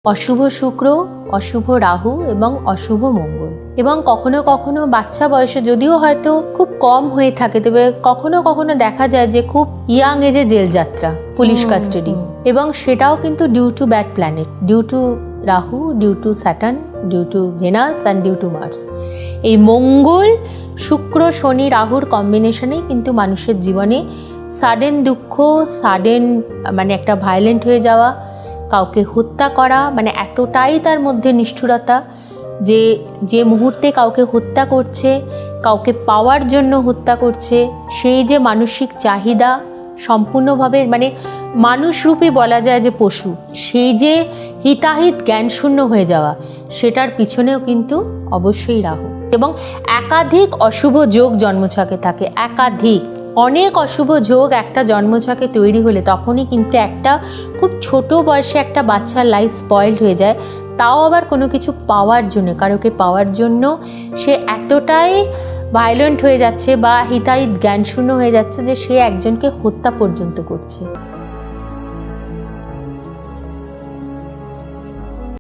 অশুভ শুক্র, অশুভ রাহু এবং অশুভ মঙ্গল। এবং কখনো কখনো বাচ্চা বয়সে যদিও হয়তো খুব কম হয়ে থাকে, তবে কখনো কখনো দেখা যায় যে খুব ইয়াং এজে জেল যাত্রা, পুলিশ কাস্টাডি, এবং সেটাও কিন্তু due to bad planet, due to Rahu, due to Saturn, due to Venus and due to Mars. এই মঙ্গল, শুক্র, শনি, রাহুর কম্বিনেশনেই কিন্তু মানুষের জীবনে সাডেন দুঃখ, সাডেন মানে একটা ভায়োলেন্ট হয়ে যাওয়া, কাউকে হত্যা করা, মানে এতটাই তার মধ্যে নিষ্ঠুরতা যে যে মুহূর্তে কাউকে হত্যা করছে, কাউকে পাওয়ার জন্য হত্যা করছে, সেই যে মানসিক চাহিদা সম্পূর্ণভাবে মানে মানুষরূপী বলা যায় যে পশু, সেই যে হিতাহিত জ্ঞানশূন্য হয়ে যাওয়া, সেটার পিছনেও কিন্তু অবশ্যই রাহু। এবং একাধিক অশুভ যোগ জন্মছকে থাকে, একাধিক অনেক অশুভ যোগ একটা জন্মছকে তৈরি হলে তখনই কিন্তু একটা খুব ছোট বয়সে একটা বাচ্চার লাইফ স্পয়েলড হয়ে যায়, তাও আবার কোনো কিছু পাওয়ার জন্য, কারোকে পাওয়ার জন্য সে এতটাই ভায়োলেন্ট হয়ে যাচ্ছে বা হিতাহিত জ্ঞানশূন্য হয়ে যাচ্ছে যে সে একজনকে হত্যা পর্যন্ত করছে।